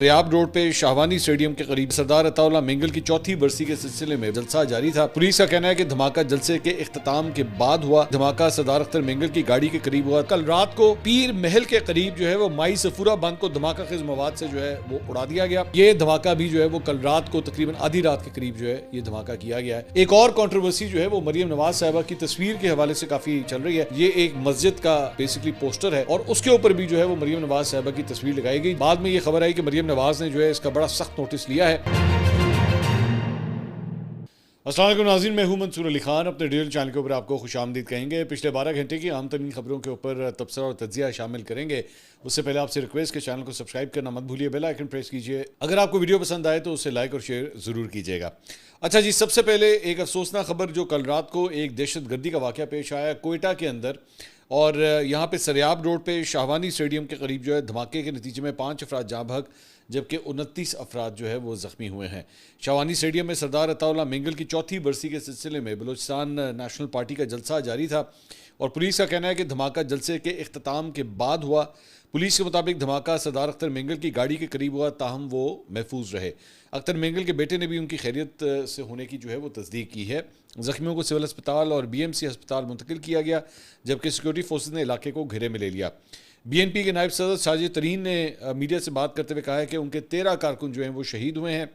Rehab road पे Shahwani stadium के करीब सरदार अताउल्लाह मेंगल की चौथी बरसी के सिलसिले में जलसा जारी था। पुलिस का कहना है कि धमाका जलसे के इख्तिताम के बाद हुआ। धमाका सरदार अख्तर मेंगल की गाड़ी के करीब हुआ। कल रात को पीर महल के करीब जो है वो माई सफूरा बंद को धमाका खेज मवाद से जो है वो उड़ा दिया गया। ये धमाका भी जो है वो कल रात को तकरीबन आधी रात के करीब जो है ये धमाका किया गया है। एक और कंट्रोवर्सी जो है वो मरियम नवाज साहबा की तस्वीर के हवाले से काफी चल रही है। ये एक मस्जिद का बेसिकली पोस्टर है और उसके ऊपर भी जो है वो मरियम नवाज साहबा की तस्वीर लगाई गई। बाद में ये खबर आई कि मरियम नवाज ने जो है बड़ा सख्त नोटिस लिया है। अस्सलाम वालेकुम नाज़रीन, मैं हूं मंसूर अली खान। अपने डिजिटल चैनल के ऊपर आपको खुशामदीद कहेंगे। पिछले 12 घंटे की आम तरीन खबरों के ऊपर तबसरा और तज्जिया शामिल करेंगे। उससे पहले आपसे रिक्वेस्ट के चैनल को सब्सक्राइब करना मत भूलिए, बेल आइकन प्रेस कीजिए। अगर आपको वीडियो पसंद आए तो उसे लाइक और शेयर ज़रूर कीजिएगा। अच्छा जी, सबसे पहले एक अफसोसनाक खबर जो कल रात को एक दहशतगर्दी का वाक़या पेश आया कोयटा के अंदर, और यहाँ पे सरियाब रोड पे शाहवानी स्टेडियम के करीब जो है धमाके के नतीजे में 5 अफराद जाँ बहक जबकि 29 अफराद जो है वो ज़ख्मी हुए हैं। शाहवानी स्टेडियम में सरदार अताउल्लाह मेंगल की चौथी बरसी के सिलसिले में बलूचिस्तान नेशनल पार्टी का जलसा जारी था और पुलिस का कहना है कि धमाका जलसे के इख्तिताम के बाद हुआ। पुलिस के मुताबिक धमाका सरदार अख्तर मेंगल की गाड़ी के करीब हुआ, ताहम वो महफूज रहे। अख्तर मेंगल के बेटे ने भी उनकी खैरियत से होने की जो है वो तस्दीक की है। जख्मियों को सिविल अस्पताल और BMC अस्पताल मुंतकिल किया गया, जबकि सिक्योरिटी फोर्सेज ने इलाके को घेरे में ले लिया। BNP के नायब सदर साजिद तरीन ने मीडिया से बात करते हुए कहा है कि उनके 13 कारकुन जो हैं वो शहीद हुए हैं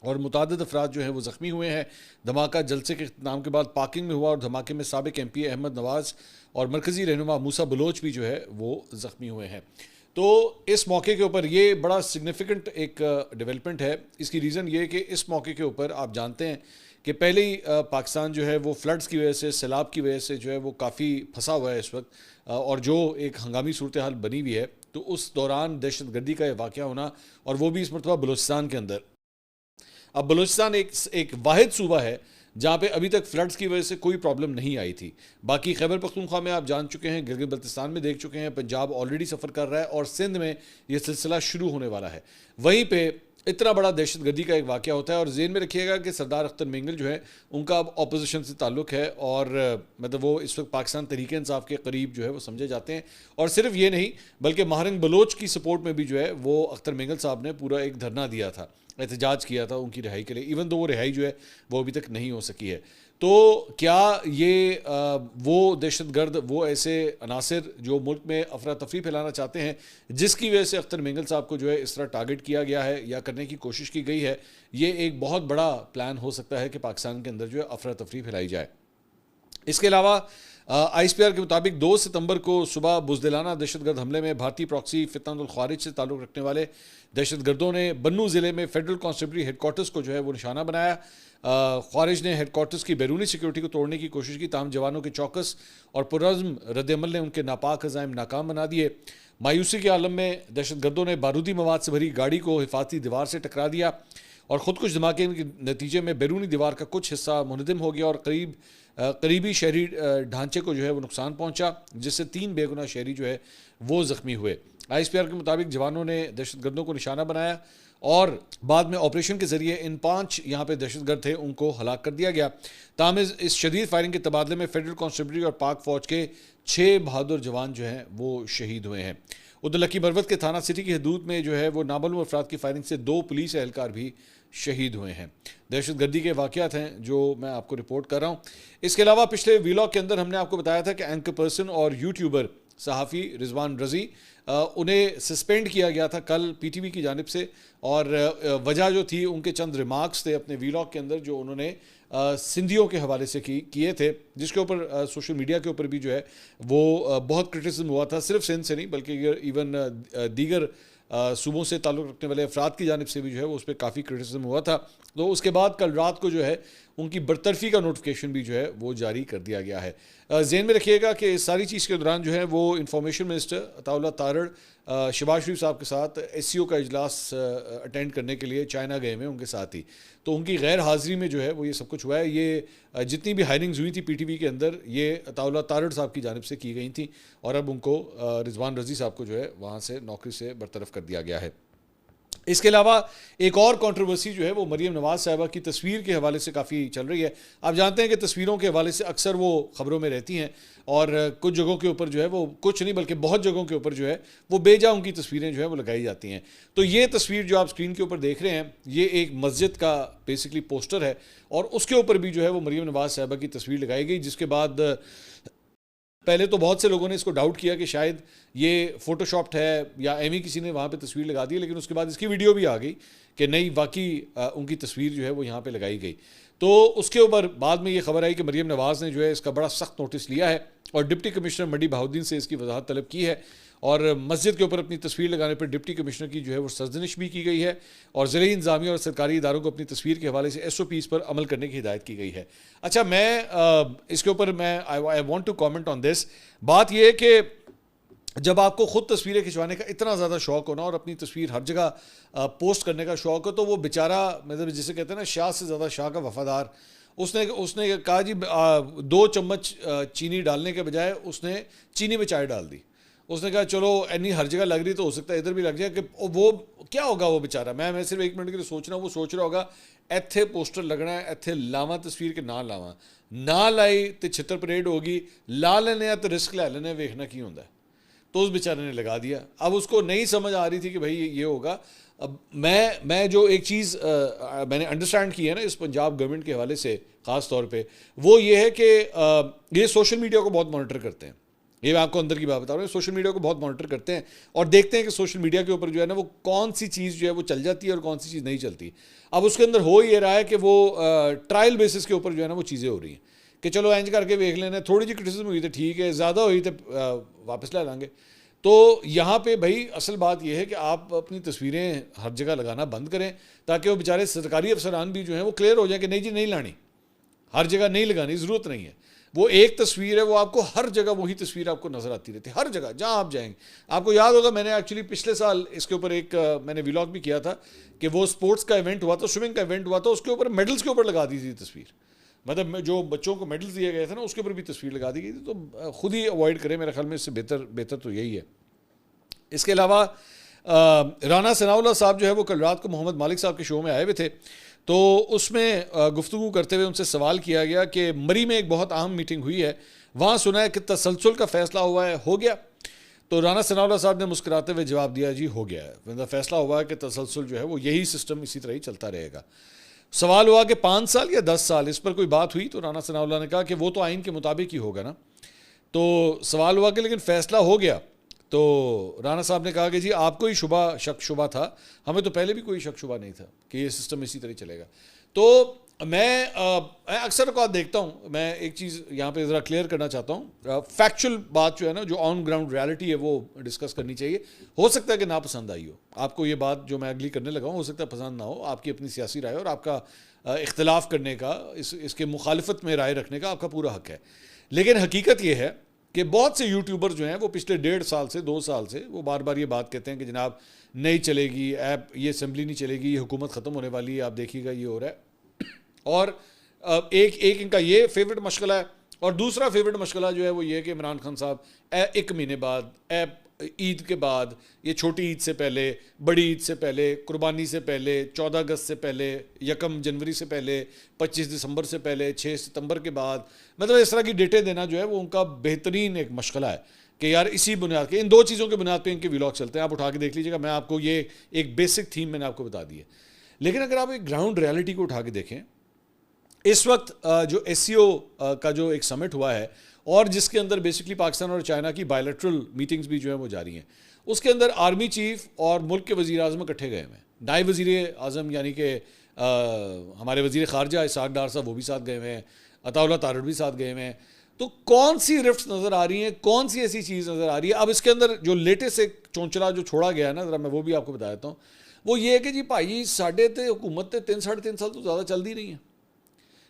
और मुतादिद अफराद जो हैं वो ज़ख्मी हुए हैं। धमाका जलसे के इख्तिताम के बाद पार्किंग में हुआ और धमाके में साबिक MP अहमद नवाज़ और मरकज़ी रहनुमा मूसा बलोच भी जो है वो ज़ख्मी हुए हैं। तो इस मौके के ऊपर ये बड़ा सिग्निफिकेंट एक डेवलपमेंट है। इसकी रीज़न ये है कि इस मौके के ऊपर आप जानते हैं कि पहले ही पाकिस्तान जो है वो फ्लड्स की वजह से, सैलाब की वजह से जो है वो काफ़ी फंसा हुआ है इस वक्त, और जो एक हंगामी सूरत हाल बनी हुई है। तो उस दौरान दहशतगर्दी का वाक़या होना, और वो भी इस मरतबा बलूचिस्तान के अंदर। अब बलूचिस्तान एक वाहिद सूबा है जहाँ पे अभी तक फ्लड्स की वजह से कोई प्रॉब्लम नहीं आई थी। बाकी खैबर पख्तूनख्वा में आप जान चुके हैं, गिलगित बल्तिस्तान में देख चुके हैं, पंजाब ऑलरेडी सफ़र कर रहा है और सिंध में ये सिलसिला शुरू होने वाला है। वहीं पे इतना बड़ा दहशतगर्दी का एक वाक़या होता है और जेन में रखिएगा कि सरदार अख्तर मेंगल जो है उनका अब अपोजिशन से ताल्लुक़ है और मतलब वो इस वक्त पाकिस्तान तहरीक इंसाफ के करीब जो है वो समझे जाते हैं। और सिर्फ ये नहीं बल्कि महारंग बलोच की सपोर्ट में भी जो है वो अख्तर मेंगल साहब ने पूरा एक धरना दिया था, एहतजाज किया था उनकी रिहाई के लिए, इवन तो वो रिहाई जो है वो अभी तक नहीं हो सकी है। तो क्या ये वो दहशतगर्द, वो ऐसे अनासर जो मुल्क में अफरा तफरी फैलाना चाहते हैं, जिसकी वजह से अख्तर मेंगल साहब को जो है इस तरह टारगेट किया गया है या करने की कोशिश की गई है, ये एक बहुत बड़ा प्लान हो सकता है कि पाकिस्तान के अंदर जो है अफरा तफरी फैलाई जाए। इसके अलावा ISPR के मुताबिक 2 सितंबर को सुबह बुज़दिलाना दहशतगर्द हमले में भारतीय प्रॉक्सी फितनतुल ख़ारिज से ताल्लुक़ रखने वाले दहशतगर्दों ने बन्नू ज़िले में फेडरल कॉन्स्टेबलरी हेडक्वार्टर्स को जो है वो निशाना बनाया। ख़ारिज ने हेडक्वार्टर्स की बैरूनी सिक्योरिटी को तोड़ने की कोशिश की, ताहम जवानों के चौकस और पुरअज़्म रद्द-ए-अमल ने उनके नापाक अज़ाइम नाकाम बना दिए। मायूसी के आलम में दहशतगर्दों ने बारूदी मवाद से भरी गाड़ी को हिफाजती दीवार से टकरा दिया और ख़ुदकुश धमाके के नतीजे में बैरूनी दीवार का कुछ हिस्सा मुनहदिम हो गया और करीबी शहरी ढांचे को जो है वो नुकसान पहुंचा, जिससे 3 बेगुनाह शहरी जो है वो ज़ख्मी हुए। ISPR के मुताबिक जवानों ने दहशतगर्दों को निशाना बनाया और बाद में ऑपरेशन के जरिए इन 5 यहाँ पे दहशतगर्द थे उनको हलाक कर दिया गया। ताहम इस शदीद फायरिंग के तबादले में फेडरल कॉन्स्टेबलरी और पाक फ़ौज के 6 बहादुर जवान जो हैं वो शहीद हुए हैं। उधर लकी बरवत के थाना सिटी की हदूद में जो है वो नामालूम अफराद की फायरिंग से 2 पुलिस एहलकार भी शहीद हुए हैं। दहशतगर्दी के वाक़यात हैं जो मैं आपको रिपोर्ट कर रहा हूँ। इसके अलावा पिछले व्लॉग के अंदर हमने आपको बताया था कि एंकर पर्सन और यूट्यूबर सहाफ़ी रिजवान रज़ी, उन्हें सस्पेंड किया गया था कल PTV की जानिब से, और वजह जो थी उनके चंद रिमार्क्स थे अपने व्लॉग के अंदर जो उन्होंने सिंधियों के हवाले से किए थे, जिसके ऊपर सोशल मीडिया के ऊपर भी जो है वो बहुत क्रिटिसिज्म हुआ था, सिर्फ सिंध से नहीं बल्कि इवन दीगर सूबों से ताल्लुक़ रखने वाले अफराद की जानिब से भी जो है वो उस पर काफ़ी क्रिटिसिज्म हुआ था। तो उसके बाद कल रात को जो है उनकी बरतरफी का नोटिफिकेशन भी जो है वो जारी कर दिया गया है। ज़हन में रखिएगा कि इस सारी चीज़ के दौरान जो है वो इंफॉर्मेशन मिनिस्टर अताउल्लाह तारड़ शहबाज शरीफ साहब के साथ SCO का इजलास अटेंड करने के लिए चाइना गए हैं उनके साथ ही, तो उनकी गैर हाज़िरी में जो है वो ये सब कुछ हुआ है। ये जितनी भी हायरिंग्स हुई थी PTV के अंदर ये अताउल्लाह तारड़ साहब की जानिब से की गई थी और अब उनको रिजवान रज़ी साहब को जो है वहाँ से नौकरी से बरतरफ कर दिया गया है। इसके अलावा एक और कंट्रोवर्सी जो है वो मरीम नवाज साहिबा की तस्वीर के हवाले से काफ़ी चल रही है। आप जानते हैं कि तस्वीरों के हवाले से अक्सर वो ख़बरों में रहती हैं और कुछ जगहों के ऊपर जो है वो, कुछ नहीं बल्कि बहुत जगहों के ऊपर जो है वो बेजा उनकी तस्वीरें जो है वो लगाई जाती हैं। तो ये तस्वीर जो आप स्क्रीन के ऊपर देख रहे हैं ये एक मस्जिद का बेसिकली पोस्टर है और उसके ऊपर भी जो है वो मरीम नवाज साहिबा की तस्वीर लगाई गई, जिसके बाद पहले तो बहुत से लोगों ने इसको डाउट किया कि शायद ये फोटोशॉप्ड है या एम ही किसी ने वहाँ पे तस्वीर लगा दी, लेकिन उसके बाद इसकी वीडियो भी आ गई कि नहीं वाकई उनकी तस्वीर जो है वो यहाँ पे लगाई गई। तो उसके ऊपर बाद में ये खबर आई कि मरीम नवाज़ ने जो है इसका बड़ा सख्त नोटिस लिया है और डिप्टी कमिश्नर मंडी बहाउद्दीन से इसकी वजाहत तलब की है और मस्जिद के ऊपर अपनी तस्वीर लगाने पर डिप्टी कमिश्नर की जो है वो सरजनिश भी की गई है और ज़िले इंतज़ामिया और सरकारी इदारों को अपनी तस्वीर के हवाले से SOPs पर अमल करने की हिदायत की गई है। अच्छा, मैं इसके ऊपर मैं I want to comment on this. बात यह है कि जब आपको खुद तस्वीरें खिंचवाने का इतना ज़्यादा शौक हो ना और अपनी तस्वीर हर जगह पोस्ट करने का शौक हो, तो वो बेचारा मतलब जिसे कहते हैं ना शाह से ज़्यादा शाह का वफादार, उसने कहा जी 2 चम्मच चीनी डालने के बजाय उसने चीनी में चाय डाल दी। उसने कहा चलो एनी हर जगह लग रही तो हो सकता है इधर भी लग जाए, कि वो क्या होगा वो बेचारा। मैं सिर्फ 1 मिनट के लिए सोच रहा हूँ, वो सोच रहा होगा इत्थे पोस्टर लगना है, इत्थे लावा तस्वीर के ना लावा, ना लाई तो छितर परेड होगी, ला लेने तो रिस्क लै लेने, वेखना की होंदा है। तो उस बेचारे ने लगा दिया। अब उसको नहीं समझ आ रही थी कि भाई ये होगा। अब मैं जो एक चीज़ मैंने अंडरस्टैंड की है ना इस पंजाब गवर्नमेंट के हवाले से ख़ास तौर पे, वो ये है कि ये सोशल मीडिया को बहुत मॉनिटर करते हैं। ये मैं आपको अंदर की बात बता रहा हूँ, सोशल मीडिया को बहुत मॉनिटर करते हैं और देखते हैं कि सोशल मीडिया के ऊपर जो है ना वो कौन सी चीज़ जो है वो चल जाती है और कौन सी चीज़ नहीं चलती। अब उसके अंदर हो ये रहा है कि वो ट्रायल बेसिस के ऊपर जो है ना वो चीज़ें हो रही हैं कि चलो एंज करके देख लेना, थोड़ी सी क्रिटिसिज्म हुई तो ठीक है, ज़्यादा हुई तो वापस ला लाएंगे। तो यहाँ पे भाई असल बात यह है कि आप अपनी तस्वीरें हर जगह लगाना बंद करें ताकि वो बेचारे सरकारी अफसरान भी जो हैं वो क्लियर हो जाए कि नहीं जी नहीं लानी, हर जगह नहीं लगानी, ज़रूरत नहीं है। वो एक तस्वीर है, वो आपको हर जगह वही तस्वीर आपको नज़र आती रहती है, हर जगह जहाँ आप जाएंगे। आपको याद होगा मैंने एक्चुअली पिछले साल इसके ऊपर एक मैंने व्लॉग भी किया था कि वो स्पोर्ट्स का इवेंट हुआ था, स्विमिंग का इवेंट हुआ था, उसके ऊपर मेडल्स के ऊपर लगा दी थी तस्वीर, मतलब जो बच्चों को मेडल्स दिए गए थे ना उसके ऊपर भी तस्वीर लगा दी गई थी। तो खुद ही अवॉइड करें, मेरे ख्याल में इससे बेहतर तो यही है। इसके अलावा राना सनाउल्लाह साहब जो है वो कल रात को मोहम्मद मालिक साहब के शो में आए हुए थे, तो उसमें गुफ्तगू करते हुए उनसे सवाल किया गया कि मरी में एक बहुत अहम मीटिंग हुई है, वहाँ सुना है कि तसलसल का फ़ैसला हुआ है, हो गया? तो राना सनाउल्लाह साहब ने मुस्कुराते हुए जवाब दिया जी हो गया है, मतलब फ़ैसला हुआ है कि तसलसल जो है वो यही सिस्टम इसी तरह ही चलता रहेगा। सवाल हुआ कि 5 साल या 10 साल, इस पर कोई बात हुई? तो राना सनाउल्लाह ने कहा कि वो तो आइन के मुताबिक ही होगा ना। तो सवाल हुआ कि लेकिन फ़ैसला हो गया। तो राना साहब ने कहा कि जी आपको ही शक शुबा था, हमें तो पहले भी कोई शक शुबा नहीं था कि ये सिस्टम इसी तरह चलेगा। तो मैं अक्सर औक़ात देखता हूँ, मैं एक चीज़ यहाँ पे ज़रा क्लियर करना चाहता हूँ, फैक्चुअल बात जो है ना, जो ऑन ग्राउंड रियलिटी है वो डिस्कस करनी चाहिए। हो सकता है कि नापसंद आई हो आपको ये बात जो मैं अगली करने लगा हूँ, हो सकता है पसंद ना हो, आपकी अपनी सियासी राय और आपका इख्तलाफ करने का, इसके मुखालफत में राय रखने का आपका पूरा हक़ है। लेकिन हकीकत ये है कि बहुत से यूट्यूबर जो हैं वो पिछले 1.5 साल से 2 साल से वो बार बार ये बात कहते हैं कि जनाब नहीं चलेगी ऐप, ये असम्बली नहीं चलेगी, ये हुकूमत ख़त्म होने वाली है, आप देखिएगा ये हो रहा है। और एक इनका ये फेवरेट मशगला है और दूसरा फेवरेट मशगला जो है वो ये है कि इमरान खान साहब 1 महीने बाद, ईद के बाद, ये छोटी ईद से पहले, बड़ी ईद से पहले, कुर्बानी से पहले, 14 अगस्त से पहले, 1 जनवरी से पहले, 25 दिसंबर से पहले, 6 सितंबर के बाद, मतलब इस तरह की डेटें देना जो है वो उनका बेहतरीन एक मशगला है कि यार इसी बुनियाद के, इन 2 चीज़ों के बुनियाद पे इनके व्लॉग चलते हैं। आप उठा के देख लीजिएगा, मैं आपको ये एक बेसिक थीम मैंने आपको बता दी है। लेकिन अगर आप एक ग्राउंड रियलिटी को उठा के देखें, इस वक्त जो SCO का जो एक समिट हुआ है और जिसके अंदर बेसिकली पाकिस्तान और चाइना की बायलैटरल मीटिंग्स भी जो है वो जारी हैं, उसके अंदर आर्मी चीफ और मुल्क के वज़ीर आज़म इकट्ठे गए हुए हैं। नायब वज़ीर आज़म यानी कि हमारे वज़ीर ख़ारजा इसहाक़ डार साहब वो भी साथ गए हुए हैं, अताउल्लाह तारड़ भी साथ गए हुए हैं। तो कौन सी रिफ्ट नज़र आ रही हैं, कौन सी ऐसी चीज़ नज़र आ रही है? अब इसके अंदर जो लेटेस्ट एक चौंचला जो छोड़ा गया है ना, ज़रा मैं वो भी आपको बता देता हूँ। वो ये है कि जी भाई साढ़े ते हुकूमत 3 साढ़े 3 साल तो ज़्यादा चलती नहीं है।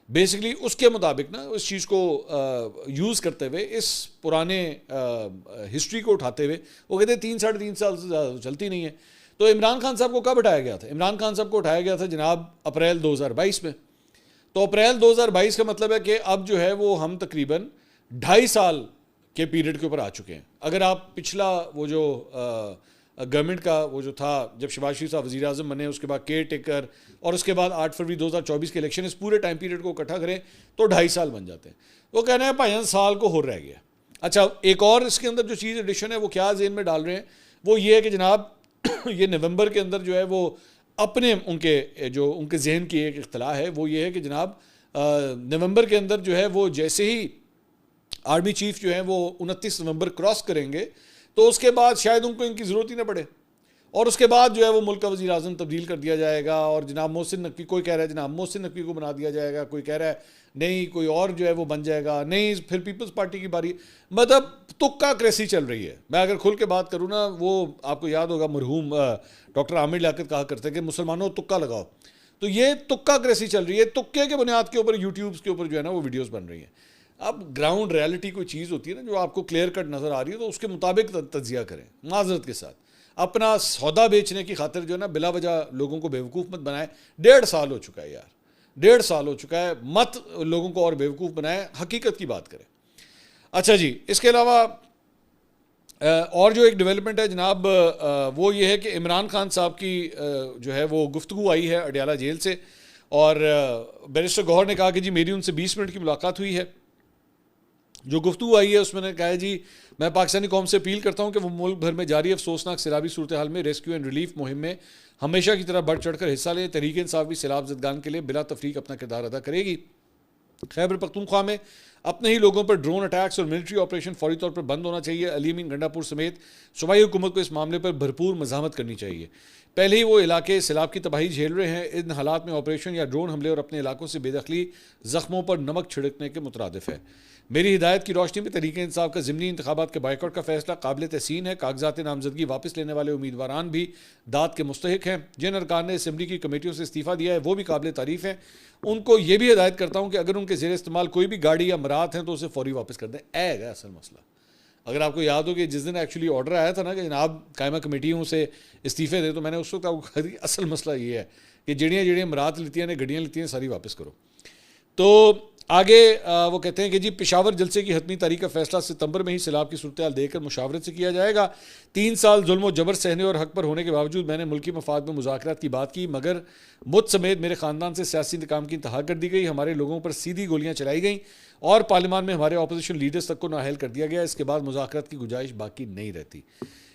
बेसिकली उसके मुताबिक ना उस चीज़ को यूज़ करते हुए, इस पुराने हिस्ट्री को उठाते हुए वो कहते हैं 3 साढ़े 3 साल से ज़्यादा चलती नहीं है। तो इमरान खान साहब को कब उठाया गया था? इमरान खान साहब को उठाया गया था जनाब अप्रैल 2022 में। तो अप्रैल 2022 का मतलब है कि अब जो है वो हम तकरीबन 2.5 साल के पीरियड के ऊपर आ चुके हैं। अगर आप पिछला वो जो गवर्नमेंट का वो जो था, जब शहबाज शरीफ साहब वज़ीर आज़म बने, उसके बाद केयर टेकर, और उसके बाद 8 फरवरी 2024 के इलेक्शन, इस पूरे टाइम पीरियड को इकट्ठा करें तो 2.5 साल बन जाते हैं। वो कहना है भाई साल को हो रह गया। अच्छा, एक और इसके अंदर जो चीज़ एडिशन है वो क्या जेन में डाल रहे हैं, वो ये है कि जनाब ये नवंबर के अंदर जो है वो अपने उनके जहन की एक इख्तलाफ है, वो ये है कि जनाब नवंबर के अंदर जो है वो जैसे ही आर्मी चीफ जो है वो 29 नवंबर क्रॉस करेंगे तो उसके बाद शायद उनको इनकी ज़रूरत ही ना पड़े, और उसके बाद जो है वो मुल्क का वज़ीर आज़म तब्दील कर दिया जाएगा, और जनाब मोहसिन नकवी, कोई कह रहा है जनाब मोहसिन नकवी को बना दिया जाएगा, कोई कह रहा है नहीं कोई और जो है वो बन जाएगा, नहीं फिर पीपल्स पार्टी की बारी। मतलब तुक्का क्रेसी चल रही है। मैं अगर खुल के बात करूँ ना, वो आपको याद होगा मरहूम डॉक्टर आमिर लियाकत कहा करते कि मुसलमानों तुक्का लगाओ, तो ये तुक्का क्रेसी चल रही है। तुक्के के बुनियाद के ऊपर यूट्यूब के ऊपर जो है ना वो वीडियोज़ बन रही हैं। अब ग्राउंड रियलिटी कोई चीज़ होती है ना जो आपको क्लियर कट नज़र आ रही है, तो उसके मुताबिक तज्जिया करें माजरत के साथ। अपना सौदा बेचने की खातिर जो है ना बिला वजह लोगों को बेवकूफ़ मत बनाए। 1.5 साल हो चुका है यार, 1.5 साल हो चुका है, मत लोगों को और बेवकूफ़ बनाए, हकीकत की बात करें। अच्छा जी, इसके अलावा और जो एक डेवलपमेंट है जनाब, वो ये है कि इमरान खान साहब की जो है वो गुफ्तगू आई है अडयाला जेल से, और बैरिस्टर गौहर ने कहा कि जी मेरी उनसे 20 मिनट की मुलाकात हुई है। जो गुफ्तगू आई है उसमें ने कहा है जी मैं पाकिस्तानी कौम से अपील करता हूँ कि वो मुल्क भर में जारी अफसोसनाक सैलाबी सूरत हाल में रेस्क्यू एंड रिलीफ मुहिम में हमेशा की तरह बढ़ चढ़ कर हिस्सा लें। तहरीक इंसाफ भी सैलाब ज़दगान के लिए बिला तफरीक अपना किरदार अदा करेगी। खैबर पख्तूनख्वा में अपने ही लोगों पर ड्रोन अटैक्स और मिलिट्री ऑपरेशन फौरी तौर पर बंद होना चाहिए। अली अमीन गंडापुर समेत सूबाई हुकूमत को इस मामले पर भरपूर मज़ामत करनी चाहिए। पहले ही वो इलाके सैलाब की तबाही झेल रहे हैं, इन हालात में ऑपरेशन या ड्रोन हमले और अपने इलाकों से बेदखली ज़ख्मों पर नमक छिड़कने के मुतरादिफ है। मेरी हिदायत की रोशनी में तहरीक इंसाफ का ज़िमनी इंतखाबात के बाइकआउट का फैसला काबिल तहसीन है। कागजात नामजदगी वापस लेने वाले उम्मीदवारान भी दाद के मुस्तहिक हैं। जिन अरकान ने असम्बली की कमेटियों से इस्तीफ़ा दिया है वो भी काबिल तारीफ़ हैं। उनको ये भी हिदायत करता हूँ कि अगर उनके ज़ेर इस्तेमाल कोई भी गाड़ी या मरात हैं तो उसे फौरी वापस कर दें। है असल मसला। अगर आपको याद हो कि जिस दिन एक्चुअली ऑर्डर आया था ना कि जनाब कायमा कमेटियों से इस्तीफ़े दें, तो मैंने उस वक्त आपको कहा कि असल मसला ये है कि जड़ियाँ मरात लेती हैं, गड्डियाँ लेती हैं, सारी वापस करो। तो आगे वो कहते हैं कि जी पेशावर जलसे की हतमी तारीख का फैसला सितंबर में ही सैलाब की सूरत हाल देखकर मुशावरत से किया जाएगा। 3 साल जुल्म व जबर सहने और हक पर होने के बावजूद मैंने मुल्की मफाद में मुज़ाकरात की बात की, मगर मुझ समेत मेरे ख़ानदान से सियासी इंतकाम की इंतहा कर दी गई। हमारे लोगों पर सीधी गोलियाँ चलाई गईं और पार्लियामान में हमारे अपोजिशन लीडर्स तक को नाअहल कर दिया गया। इसके बाद मुज़ाकरात की गुंजाइश बाकी नहीं रहती।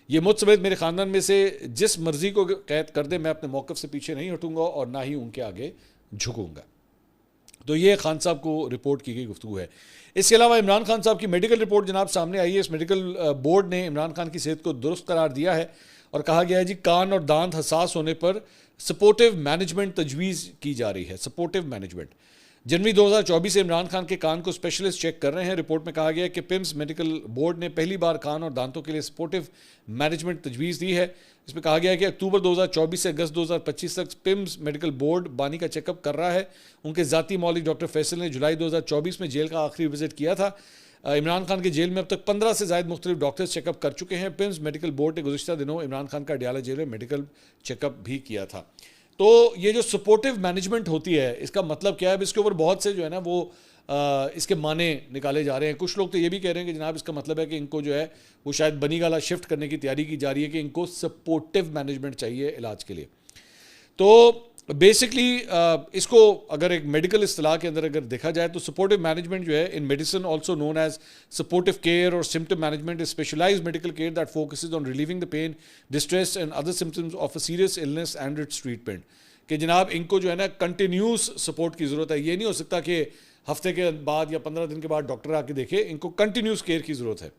ये मुझ समेत मेरे ख़ानदान में से जिस मर्ज़ी को कैद कर दे, मैं अपने मौक़िफ़ से पीछे नहीं हटूँगा और ना ही उनके आगे झुकूँगा। तो ये खान साहब को रिपोर्ट की गई गुफ्तगू है। इसके अलावा इमरान खान साहब की मेडिकल रिपोर्ट जनाब सामने आई है। इस मेडिकल बोर्ड ने इमरान खान की सेहत को दुरुस्त करार दिया है और कहा गया है जी कान और दांत हसास होने पर सपोर्टिव मैनेजमेंट तजवीज़ की जा रही है। सपोर्टिव मैनेजमेंट जनवरी 2024 से इमरान खान के कान को स्पेशलिस्ट चेक कर रहे हैं। रिपोर्ट में कहा गया है कि पिम्स मेडिकल बोर्ड ने पहली बार कान और दांतों के लिए सपोर्टिव मैनेजमेंट तजवीज़ दी है। इसमें कहा गया है कि अक्टूबर 2024 से अगस्त 2025 तक पिम्स मेडिकल बोर्ड बानी का चेकअप कर रहा है। उनके ज़ाती मौलिक डॉक्टर फैसल ने जुलाई 2024 में जेल का आखिरी विजिट किया था। इमरान खान के जेल में अब तक 15 से ज़ायद मुख्तलिफ डॉक्टर्स चेकअप कर चुके हैं। पिम्स मेडिकल बोर्ड ने गुज़िश्ता दिनों इमरान खान का अडयाला जेल में मेडिकल चेकअप भी किया था। तो ये जो सपोर्टिव मैनेजमेंट होती है इसका मतलब क्या है? इसके ऊपर बहुत से जो है ना वो इसके माने निकाले जा रहे हैं। कुछ लोग तो ये भी कह रहे हैं कि जनाब इसका मतलब है कि इनको जो है वो शायद बनी गाला शिफ्ट करने की तैयारी की जा रही है कि इनको सपोर्टिव मैनेजमेंट चाहिए इलाज के लिए। तो बेसिकली इसको अगर एक मेडिकल इस्तिलाह के अंदर अगर देखा जाए तो सपोर्टिव मैनेजमेंट जो है in medicine also known as supportive care और symptom management is specialised medical care that focuses on relieving the pain, distress and other symptoms of a serious illness and its treatment. कि जनाब इनको जो है ना continuous support की ज़रूरत है। ये नहीं हो सकता कि हफ्ते के बाद या 15 दिन के बाद डॉक्टर आके देखे, इनको कंटिन्यूस केयर की ज़रूरत है।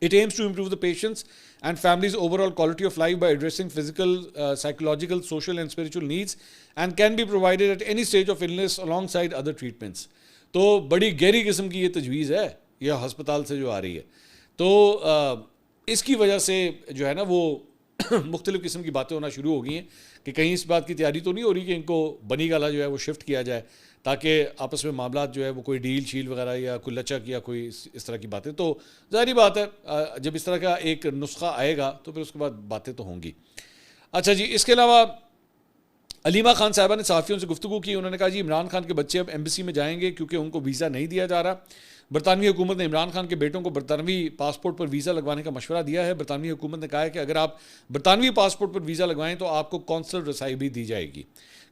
It aims to improve the patients and families' overall quality of life by addressing physical, psychological, social and spiritual needs and can be provided at any stage of illness alongside other treatments. तो बड़ी गहरी किस्म की ये तजवीज़ है यह हस्पताल से जो आ रही है। तो इसकी वजह से जो है ना वो मुख्तलिफ़ किस्म की बातें होना शुरू हो गई हैं कि कहीं इस बात की तैयारी तो नहीं हो रही कि इनको बनी गाला जो है वो शिफ्ट किया जाए ताकि आपस में मामला जो है वो कोई डील शील वगैरह या कोई लचक या कोई इस तरह की बातें। तो ज़ाहिर बात है जब इस तरह का एक नुस्खा आएगा तो फिर उसके बाद बातें तो होंगी। अच्छा जी, इसके अलावा अलीमा खान साहिबा ने सहाफ़ियों से गुफ्तगू की। उन्होंने कहा जी इमरान खान के बच्चे अब एम्बेसी में जाएंगे क्योंकि उनको वीज़ा नहीं दिया जा रहा। बरतानवी हुकूमत ने इमरान खान के बेटों को बरतानवी पासपोर्ट पर वीज़ा लगवाने का मशवरा दिया है। बरतानवी हुकूमत ने कहा है कि अगर आप बरतानवी पासपोर्ट पर वीज़ा लगवाएं तो आपको कौंसल रसाई भी दी जाएगी,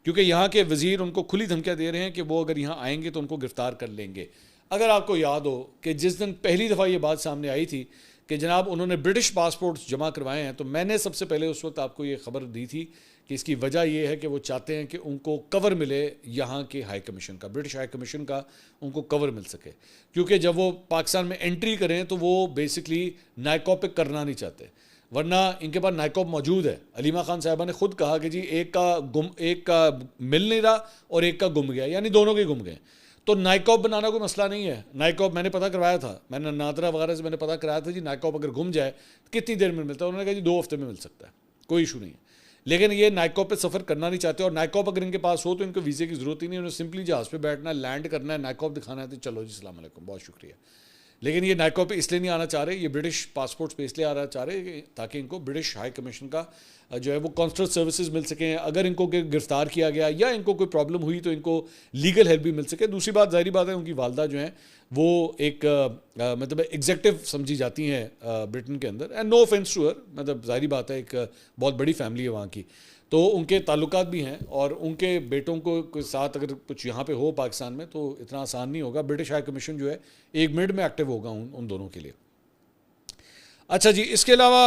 क्योंकि यहाँ के वज़ीर उनको खुली धमकियाँ दे रहे हैं कि वो अगर यहाँ आएंगे तो उनको गिरफ़्तार कर लेंगे। अगर आपको याद हो कि जिस दिन पहली दफ़ा ये बात सामने आई थी कि जनाब उन्होंने ब्रिटिश पासपोर्ट्स जमा करवाए हैं, तो मैंने सबसे पहले उस वक्त आपको ये ख़बर दी थी कि इसकी वजह यह है कि वो चाहते हैं कि उनको कवर मिले यहाँ के हाई कमीशन का, ब्रिटिश हाई कमीशन का उनको कवर मिल सके, क्योंकि जब वो पाकिस्तान में एंट्री करें तो वो बेसिकली नाइकॉब पे करना नहीं चाहते, वरना इनके पास नाइकॉब मौजूद है। अलीमा खान साहिबा ने खुद कहा कि जी एक का मिल नहीं रहा और एक का गुम गया, यानी दोनों के गुम गए। तो नाइकॉब बनाना कोई मसला नहीं है। नाइकॉब मैंने पता करवाया था, मैंने नादरा वगैरह से मैंने पता कराया था जी नाइकॉब अगर गुम जाए तो कितनी देर में मिलता है। उन्होंने कहा जी 2 हफ्ते में मिल सकता है, कोई इशू नहीं है। लेकिन ये नाइकॉब पे सफ़र करना नहीं चाहते, और नाइकॉब अगर इनके पास हो तो इनको वीज़े की ज़रूरत ही नहीं, उन्हें सिंपली जहाज़ पे बैठना है, लैंड करना है, नाइकॉब दिखाना है तो चलो जी अस्सलाम वालेकुम, बहुत शुक्रिया। लेकिन ये नाइकॉब पे इसलिए नहीं आना चाह रहे, ये ब्रिटिश पासपोर्ट्स पे इसलिए आना चाह रहे ताकि इनको ब्रिटिश हाई कमीशन का जो है वो कॉन्सुलर सर्विसेज मिल सकें। अगर इनको गिरफ्तार किया गया या इनको कोई प्रॉब्लम हुई तो इनको लीगल हेल्प भी मिल सके। दूसरी बात, ज़ाहिर बात है, उनकी वालदा जो हैं वो एक मतलब एग्जेक्टिव समझी जाती हैं ब्रिटेन के अंदर, and no offence to her, मतलब ज़ाहिर बात है एक बहुत बड़ी फैमिली है वहाँ की, तो उनके ताल्लुकात भी हैं, और उनके बेटों को साथ अगर कुछ यहाँ पे हो पाकिस्तान में तो इतना आसान नहीं होगा। ब्रिटिश हाई कमीशन जो है 1 मिनट में एक्टिव होगा उन दोनों के लिए। अच्छा जी, इसके अलावा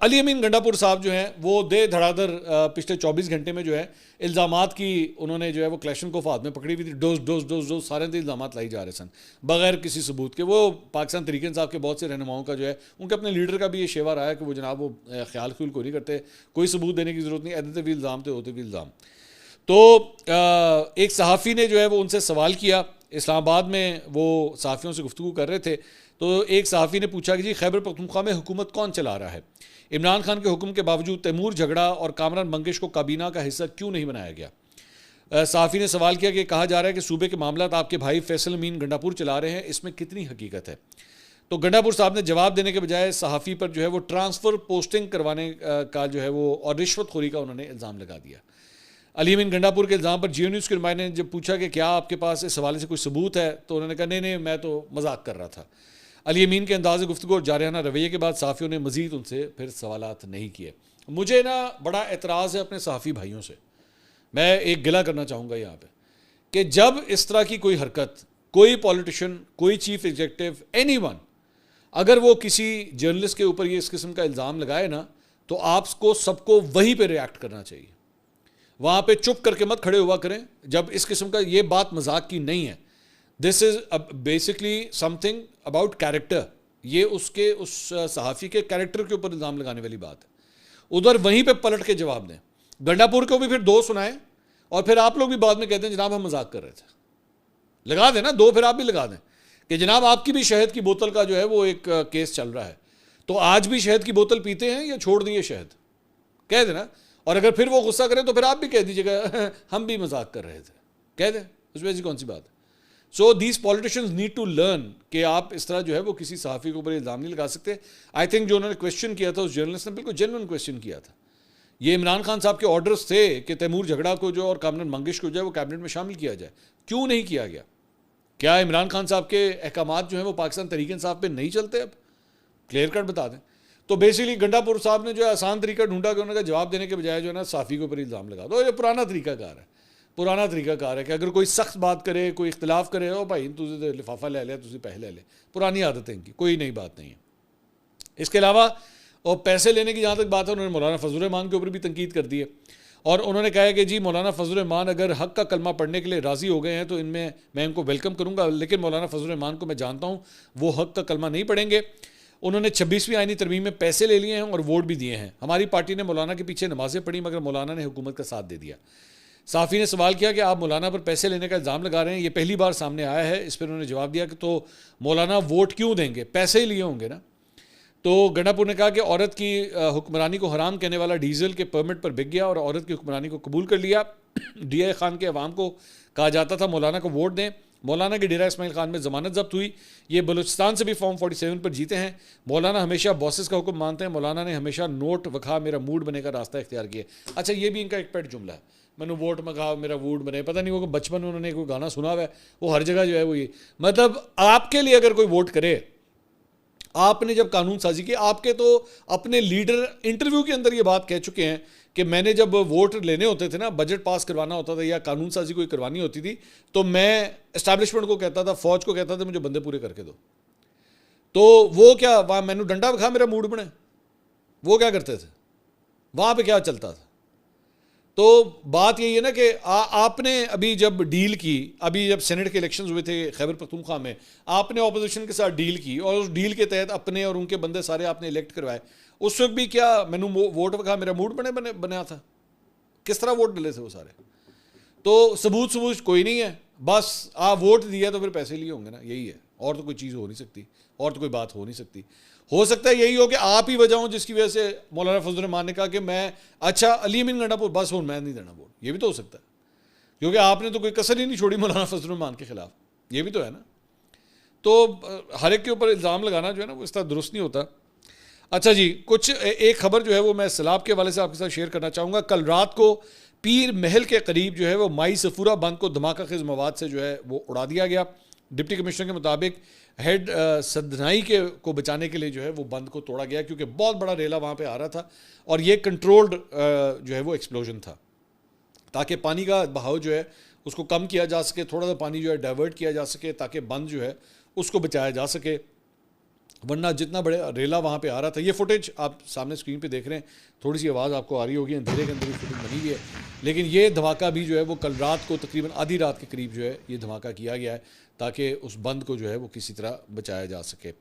अली अमीन गंडापुर साहब जो हैं वो दे धड़ाधड़ पिछले 24 घंटे में जो है इल्ज़ामात की उन्होंने जो है वो क्लैशनकोफ हाथ में पकड़ी हुई थी, डोज सारे इल्ज़ामात लाई जा रहे सन बगैर किसी सबूत के। वो पाकिस्तान तहरीक इंसाफ के बहुत से रहनुमाओं का जो है, उनके अपने लीडर का भी ये शेवा रहा है कि वो जनाब वो ख्याल ख्यूल को नहीं करते, कोई सबूत देने की ज़रूरत नहीं, ऐसे भी इल्ज़ाम थे, होते भी इल्ज़ाम। तो एक सहाफ़ी ने जो है वो उनसे सवाल किया, इस्लामाबाद में वो सहाफ़ियों से गुफ्तगू कर रहे थे, तो एक सहाफ़ी ने पूछा कि जी खैबर पख्तूनख्वा में हुकूमत कौन चला रहा है? इमरान खान के हुक्म के बावजूद तैमूर झगड़ा और कामरान मंगिश को काबीना का हिस्सा क्यों नहीं बनाया गया? सहाफ़ी ने सवाल किया कि कहा जा रहा है कि सूबे के मामलात आपके भाई फैसल अमीन गंडापुर चला रहे हैं, इसमें कितनी हकीकत है? तो गंडापुर साहब ने जवाब देने के बजाय सहाफ़ी पर जो है वो ट्रांसफ़र पोस्टिंग करवाने का जो है वो और रिश्वतखोरी का उन्होंने इल्ज़ाम लगा दिया। अली अमीन गंडापुर के इल्ज़ाम पर जियो न्यूज़ के नुमाइंदे ने जब पूछा कि क्या आपके पास इस हवाले से कोई सबूत है, तो उन्होंने कहा नहीं, मैं तो मजाक कर रहा था। अली अमीन के अंदाज़ गुफ्तगू और जारहाना रवैये के बाद सहाफ़ियों ने मज़ीद उनसे फिर सवालात नहीं किए। मुझे ना बड़ा एतराज़ है अपने सहाफ़ी भाइयों से, मैं एक गिला करना चाहूँगा यहाँ पे कि जब इस तरह की कोई हरकत, कोई पॉलिटिशियन, कोई चीफ एग्जीक्यूटिव, एनीवन, अगर वो किसी जर्नलिस्ट के ऊपर ये इस किस्म का इल्ज़ाम लगाए ना, तो आपको सबको वहीं पर रिएक्ट करना चाहिए, वहाँ पर चुप करके मत खड़े हुआ करें जब इस किस्म का ये बात मजाक की नहीं है। This is basically something about character, ये उसके उस सहाफ़ी के कैरेक्टर के ऊपर इल्ज़ाम लगाने वाली बात है। उधर वहीं पे पलट के जवाब दें, गंडापुर को भी फिर 2 सुनाएं और फिर आप लोग भी बाद में कहते हैं जनाब हम मजाक कर रहे थे। लगा दें ना 2, फिर आप भी लगा दें कि जनाब आपकी भी शहद की बोतल का जो है वो एक केस चल रहा है, तो आज भी शहद की बोतल पीते हैं या छोड़ दिए शहद, कह देना। और अगर फिर वो गुस्सा करें तो फिर आप भी कह दीजिएगा हम भी मजाक कर रहे थे, कह दें, उसमें ऐसी कौन सी बात है। So these politicians need to learn कि आप इस तरह जो है वो किसी सहाफ़ी के ऊपर इल्ज़ाम नहीं लगा सकते। आई थिंक जो उन्होंने क्वेश्चन किया था उस जर्नलिस्ट ने बिल्कुल जेन्युइन क्वेश्चन किया था। ये इमरान खान साहब के ऑर्डर्स थे कि तैमूर झगड़ा को जो और कामरान मंगिश को जो है वो कैबिनेट में शामिल किया जाए, क्यों नहीं किया गया? क्या इमरान खान साहब के अहकामात जो हैं वो पाकिस्तान तहरीक इंसाफ पे नहीं चलते? अब क्लियर कट बता दें। तो बेसिकली गंडापुर साहब ने जो है आसान तरीका ढूंढा कि उन्होंने जवाब देने के बजाय जो है ना सहाफ़ी के ऊपर इल्ज़ाम लगा दो। ये पुराना तरीकाकार है, पुराना तरीकाकार है कि अगर कोई सख्त बात करे, कोई इख्तिलाफ करे, ओ भाई तुझे लिफाफा ले लिया, तुझे पैसे ले ले, पुरानी आदत है इनकी, कोई नई बात नहीं है। इसके अलावा और पैसे लेने की जहाँ तक बात है, उन्होंने मौलाना फजल रहमान के ऊपर भी तनकीद कर दी है, और उन्होंने कहा है कि जी मौलाना फजल रहमान अगर हक़ का कलमा पढ़ने के लिए राज़ी हो गए हैं तो इनमें मैं इनको वेलकम करूँगा, लेकिन मौलाना फजल रहमान को मैं जानता हूँ वो हक़ का कलमा नहीं पढ़ेंगे। उन्होंने 26वीं आईनी तरमीम में पैसे ले लिए हैं और वोट भी दिए हैं। हमारी पार्टी ने मौलाना के पीछे नमाज़ें पढ़ी मगर मौलाना ने हुकूमत का साथ दे दिया। साफ़ी ने सवाल किया कि आप मौलाना पर पैसे लेने का इल्ज़ाम लगा रहे हैं, ये पहली बार सामने आया है। इस पर उन्होंने जवाब दिया कि तो मौलाना वोट क्यों देंगे, पैसे ही लिए होंगे ना। तो गंडापुर ने कहा कि औरत की हुक्मरानी को हराम कहने वाला डीजल के परमिट पर बिक गया और औरत की हुक्मरानी को कबूल कर लिया। DI खान के अवाम को कहा जाता था मौलाना को वोट दें। मौलाना के डेरा इस्माइल खान में ज़मानत जब्त हुई। ये बलूचिस्तान से भी फॉर्म 47 पर जीते हैं। मौलाना हमेशा बॉसेस का हुक्म मानते हैं। मौलाना ने हमेशा नोट वखा मेरा मूड बने का रास्ता इख्तियार किया। अच्छा, ये भी इनका एक पेट जुमला है। मैंने वोट मंगा मेरा वोट बने, पता नहीं वो बचपन में उन्होंने कोई गाना सुना हुआ है, वो हर जगह जो है वो ये, मतलब आपके लिए अगर कोई वोट करे, आपने जब कानून साजी की, आपके तो अपने लीडर इंटरव्यू के अंदर ये बात कह चुके हैं कि मैंने जब वोट लेने होते थे ना, बजट पास करवाना होता था या कानून साजी कोई करवानी होती थी, तो मैं एस्टैब्लिशमेंट को कहता था, फौज को कहता था मुझे बंदे पूरे करके दो। तो वो क्या वहाँ मैनू डंडा खा मेरा मूड बने, वो क्या करते थे वहाँ पे, क्या चलता था? तो बात यही है ना कि आपने अभी जब डील की, अभी जब सेनेट के इलेक्शंस हुए थे खैबर पख्तूनख्वा में, आपने ऑपोजिशन के साथ डील की और उस डील के तहत अपने और उनके बंदे सारे आपने इलेक्ट करवाए। उस वक्त भी क्या मैनू वोट खा मेरा मूड बना था? किस तरह वोट डले थे वो सारे? तो सबूत कोई नहीं है, बस वोट दिया तो फिर पैसे लिए होंगे ना, यही है, और तो कोई चीज़ हो नहीं सकती, और तो कोई बात हो नहीं सकती। हो सकता है यही हो कि आप ही वजह हो जिसकी वजह से मौलाना फजल रहमान ने कहा कि मैं अच्छा अली अमीन गंडापुर बस हो, मैं नहीं देना वोट, ये भी तो हो सकता है, क्योंकि आपने तो कोई कसर ही नहीं छोड़ी मौलाना फजल रहमान के खिलाफ, ये भी तो है ना। तो हर एक के ऊपर इल्ज़ाम लगाना जो है ना वो इस तरह दुरुस्त नहीं होता। अच्छा जी, कुछ एक खबर जो है वो मैं सैलाब के हवाले से आपके साथ शेयर करना चाहूँगा। कल रात को पीर महल के करीब जो है वो माई सफूरा बंद को धमाका खेज मवाद से जो है वो उड़ा दिया गया। डिप्टी कमिश्नर के मुताबिक हेड सदनाई के को बचाने के लिए जो है वो बंद को तोड़ा गया, क्योंकि बहुत बड़ा रेला वहाँ पे आ रहा था और ये कंट्रोल्ड जो है वो एक्सप्लोजन था, ताकि पानी का बहाव जो है उसको कम किया जा सके, थोड़ा सा पानी जो है डाइवर्ट किया जा सके, ताकि बंद जो है उसको बचाया जा सके, वरना जितना बड़े रेला वहाँ पे आ रहा था। ये फुटेज आप सामने स्क्रीन पे देख रहे हैं, थोड़ी सी आवाज़ आपको आ रही होगी, अंधेरे के अंदर ही फुटेज बनी हुई है, लेकिन ये धमाका भी जो है वो कल रात को तकरीबन आधी रात के करीब जो है ये धमाका किया गया है, ताकि उस बंद को जो है वो किसी तरह बचाया जा सके।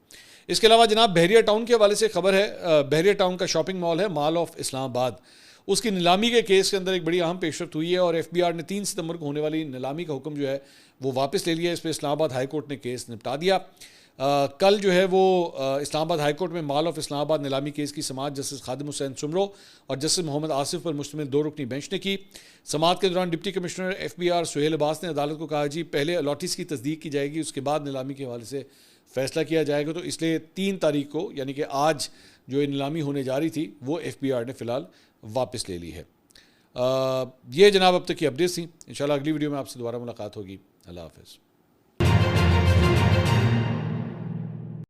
इसके अलावा जनाब बहरिया टाउन के हवाले से खबर है। बहरिया टाउन का शॉपिंग मॉल है मॉल ऑफ इस्लामाबाद, उसकी नीलामी के केस के अंदर एक बड़ी अहम पेशरफ्त हुई है और FBR ने 3 सितंबर को होने वाली नीलामी का हुक्म जो है वो वापस ले लिया। इस पर इस्लामाबाद हाई कोर्ट ने केस निपटा दिया। कल जो है वो इस्लामाबाद हाई कोर्ट में मॉल ऑफ इस्लामाबाद नीलामी केस की समाअत जस्टिस खादिम हुसैन सुमरो और जस्टिस मोहम्मद आसिफ पर मुश्तमिल 2 रुकनी बेंच ने की। समाअत के दौरान deputy commissioner FBR Suhail Abbas ने अदालत को कहा जी पहले अलॉटीज़ की तस्दीक की जाएगी, उसके बाद नीलामी के हवाले से फैसला किया जाएगा। तो इसलिए 3 तारीख को यानी कि आज जो नीलामी होने जा रही थी वो FBR ने फ़िलहाल वापस ले ली है। ये जनाब अब तक की अपडेट्स थी। इंशाल्लाह अगली वीडियो में आपसे दोबारा मुलाकात होगी। अल्लाह हाफ़िज़।